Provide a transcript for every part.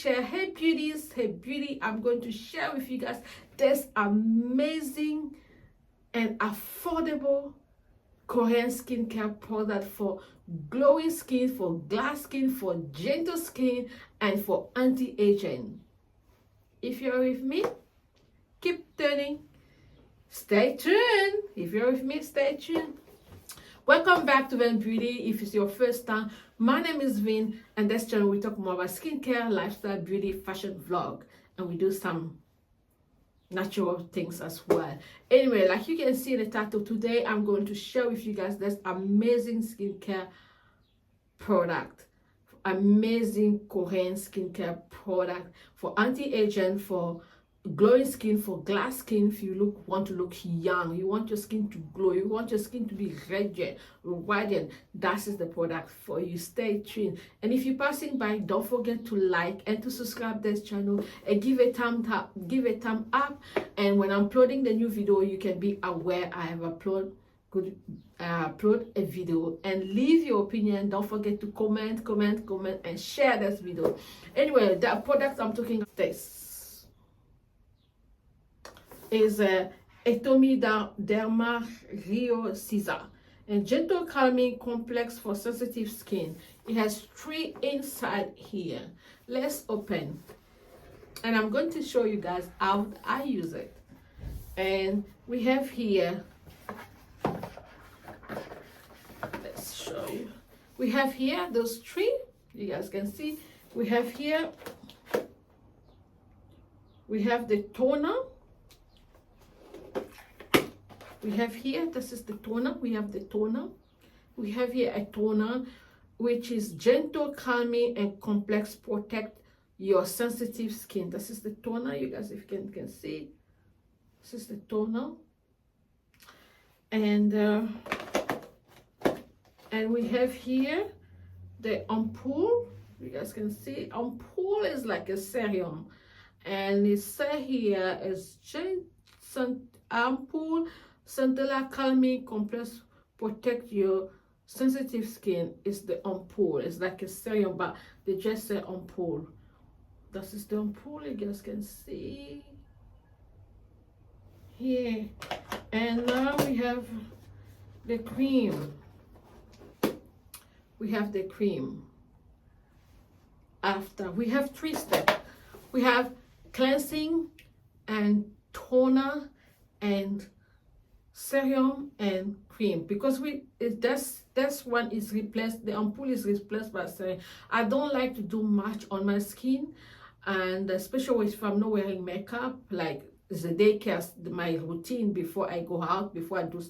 share. Hey beauties, hey beauty, I'm going to share with you guys this amazing and affordable Korean skincare product for glowing skin, for glass skin, for gentle skin, and for anti-aging. If you're with me, keep turning. Stay tuned. If you're with me, stay tuned. Welcome back to Vin Beauty. If it's your first time, my name is Vin, and this channel we talk more about skincare, lifestyle, beauty, fashion vlog, and we do some natural things as well. Anyway, like you can see in the title, today I'm going to share with you guys this amazing skincare product, amazing Korean skincare product for anti-aging, for glowing skin, for glass skin. If you want to look young, you want your skin to glow, you want your skin to be radiant, that is the product for you. Stay tuned, and if you're passing by, don't forget to like and to subscribe this channel and give a thumb up, and when I'm uploading the new video, you can be aware I have upload a video, and leave your opinion. Don't forget to comment and share this video. Anyway, the product I'm talking about, this is a Atomy Derma Rio Caesar, and gentle calming complex for sensitive skin. It has 3 inside here. Let's open, and I'm going to show you guys how I use it. And we have here, let's show you, we have here those 3, you guys can see. We have here, we have the toner. We have here, this is the toner. We have the toner. We have here a toner which is gentle, calming, and complex, protect your sensitive skin. This is the toner, you guys, if you can see. This is the toner. And we have here the ampoule. You guys can see, ampoule is like a serum. And it says here is ampoule Centella calming complex, protect your sensitive skin. Is the ampoule. It's like a serum, but they just say ampoule. This is the ampoule, you guys can see here. And now we have the cream. We have the cream. After, we have 3 steps. We have cleansing and toner and serum and cream, because this one is replaced, the ampoule is replaced by serum. I don't like to do much on my skin, and especially if I'm not wearing makeup, like the daycare, my routine before I go out, before I do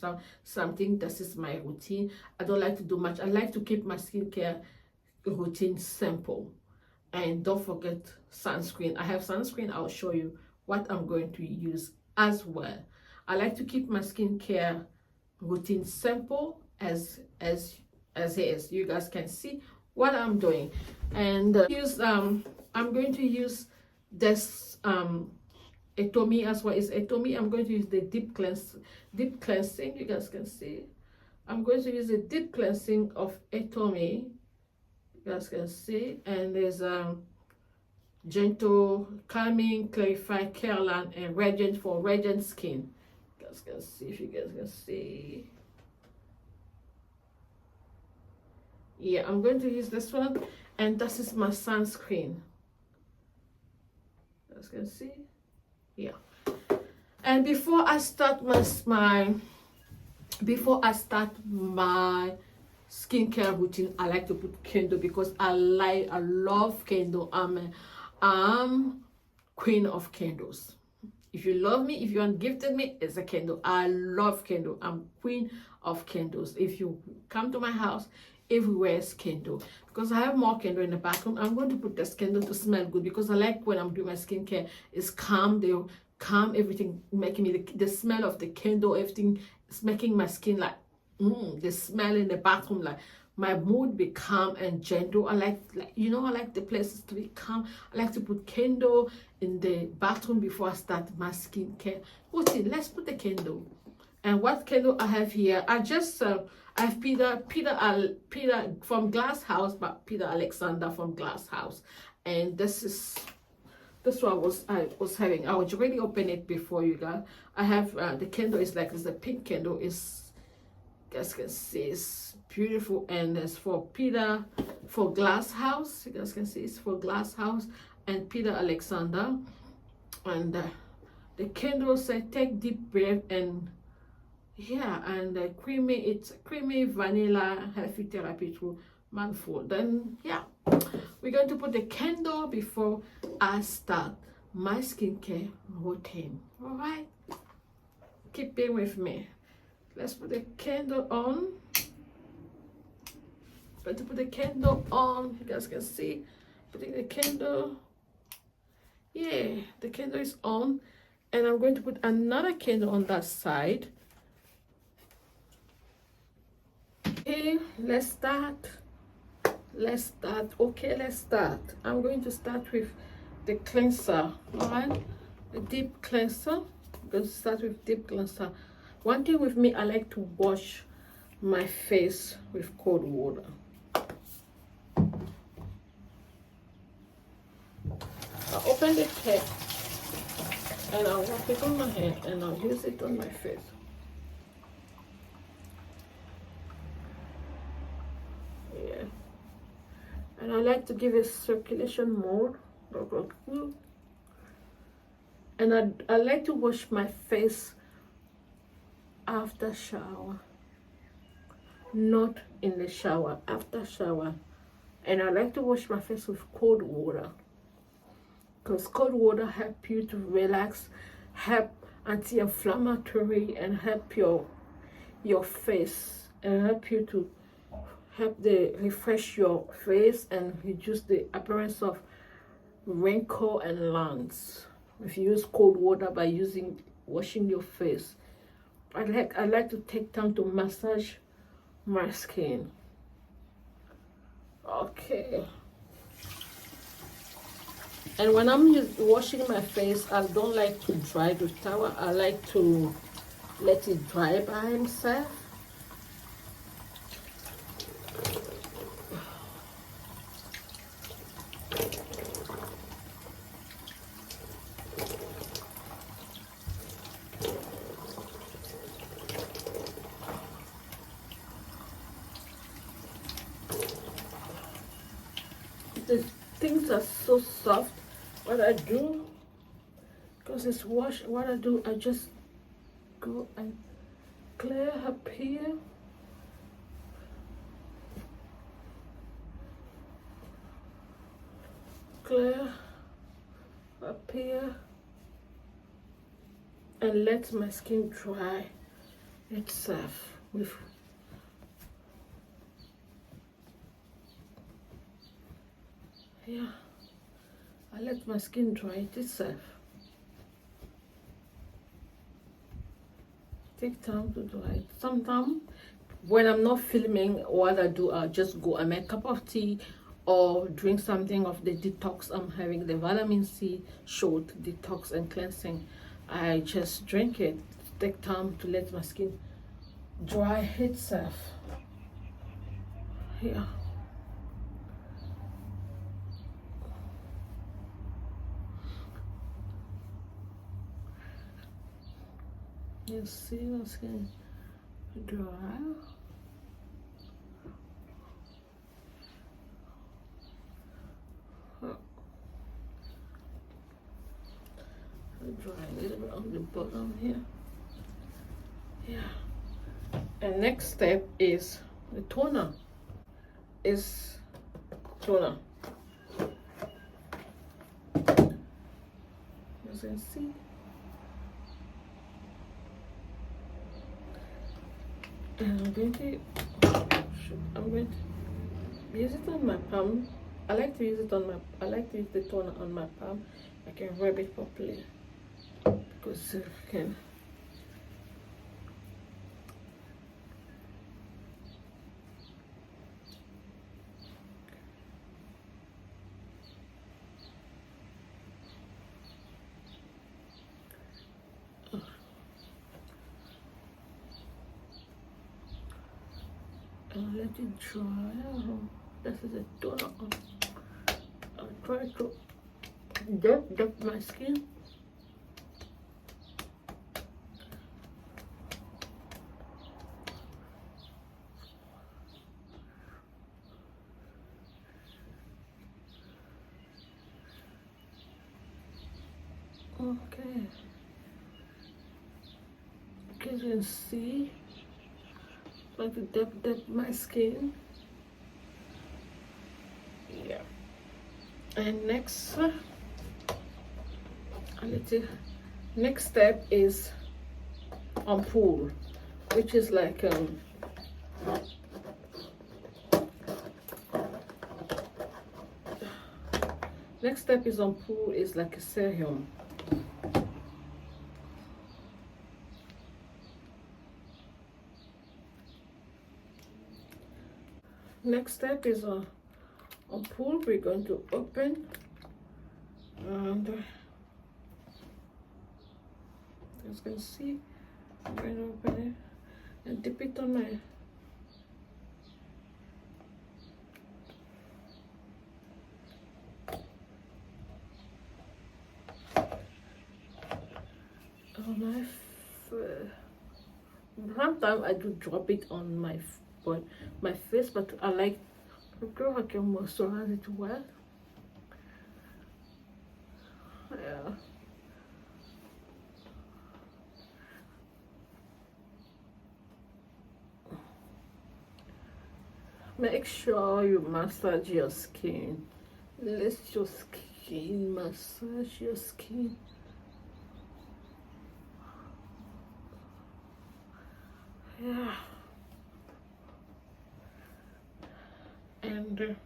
something, this is my routine. I don't like to do much. I like to keep my skincare routine simple. And don't forget sunscreen. I have sunscreen. I'll show you what I'm going to use as well. I like to keep my skincare routine simple as is. You guys can see what I'm doing. And I'm going to use this Atomy as well. Is Atomy. I'm going to use the deep cleansing. You guys can see. I'm going to use the deep cleansing of Atomy. You guys can see. And there's gentle, calming, clarify, care line, and radiant for radiant skin. You guys can see, if you guys can see. Yeah, I'm going to use this one, and this is my sunscreen. You guys can see. Yeah. And before I start my skincare routine, I like to put candle, because I love candle. I'm queen of candles. If you love me, if you want gifted me, it's a candle. I love candle. I'm queen of candles. If you come to my house, everywhere is candle, because I have more candle in the bathroom. I'm going to put this candle to smell good, because I like when I'm doing my skincare, it's calm. They calm everything, making me the smell of the candle, everything is making my skin like the smell in the bathroom, like my mood be calm and gentle. I like I like the places to be calm. I like to put candle in the bathroom before I start my skincare routine. Let's put the candle. And what candle I have here, I have Peter from Glass House, but Peter Alexander from Glass House. And this is That's what I was having. I was already open it before you guys. I have the candle is like, it's a pink candle. Is, you guys can see, it's beautiful, and it's for Peter, for Glass House. You guys can see it's for Glass House and Peter Alexander. And the candle said, take deep breath, and yeah, and creamy, it's creamy vanilla healthy therapy through mindful. Then yeah, we're going to put the candle before I start my skincare routine. All right, keep being with me. Let's put the candle on. Going to put the candle on. You guys can see, putting the candle. Yeah, the candle is on, and I'm going to put another candle on that side. Okay, let's start. Okay, let's start. I'm going to start with the cleanser. All right, the deep cleanser. I'm going to start with deep cleanser. One thing with me, I like to wash my face with cold water. I open the cap and I'll wrap it on my hand and I'll use it on my face. Yeah. And I like to give it circulation mode. And I like to wash my face after shower. Not in the shower, after shower. And I like to wash my face with cold water, because cold water help you to relax, help anti-inflammatory, and help your face, and help you to refresh your face and reduce the appearance of wrinkle and lines if you use cold water by washing your face. I like to take time to massage my skin. Okay. And when I'm washing my face, I don't like to dry the towel. I like to let it dry by himself. The things are so soft. What I do, because it's wash, what I do, I just go and clear up here. Clear up here. And let my skin dry itself with I let my skin dry itself. Take time to dry it. Sometimes when I'm not filming, what I do, I'll just go and make a cup of tea or drink something of the detox I'm having, the vitamin C short detox and cleansing. I just drink it. Take time to let my skin dry itself. Yeah. You see my skin dry. Dry a little bit on the bottom here. Yeah. And next step is the toner. Toner. As you can see. And I'm going to use it on my palm. I like to use the toner on my palm. I can rub it properly because I can. And let it dry. This is a toner. I'll try to dip my skin. Okay. You can see, like to dip my skin. Yeah. And next, next step is ampoule, which is like next step is ampoule is like a serum. Next step is ampoule. We're going to open, and as you can see, I'm going to open it and dip it on my sometimes I do drop it on my face, but I like because I can moisturize it well. Yeah. Make sure you massage your skin. Let your skin massage your skin. Yeah. And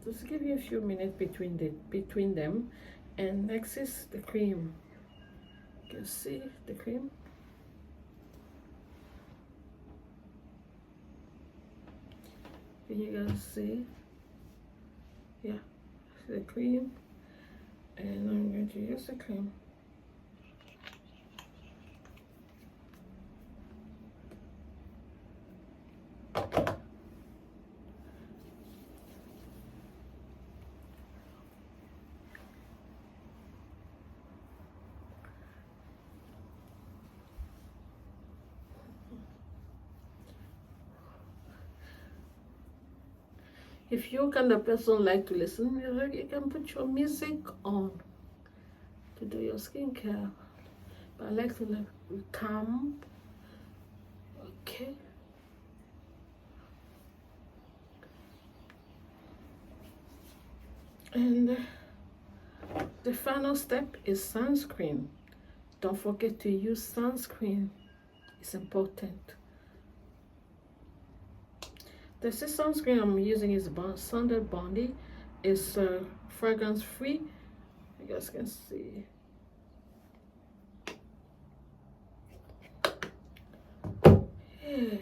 just give you a few minutes between them. And next is the cream. You can see the cream. Can you guys see? Yeah, the cream. And I'm going to use the cream. If you kind of person like to listen to music, you can put your music on to do your skincare. But I like to like calm. Okay. And the final step is sunscreen. Don't forget to use sunscreen. It's important. The sunscreen I'm using is Sunday Bondi. It's fragrance free. You guys can see. Yeah.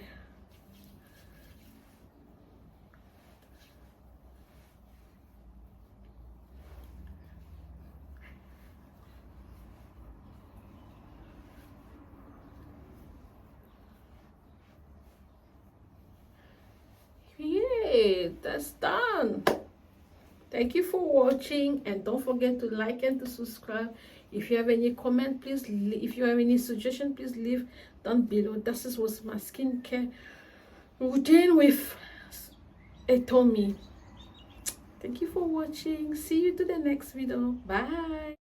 Yay, that's done. Thank you for watching, and don't forget to like and to subscribe. If you have any comment, please if you have any suggestion, please leave down below. This was my skincare routine with Atomy. Thank you for watching. See you to the next video. Bye.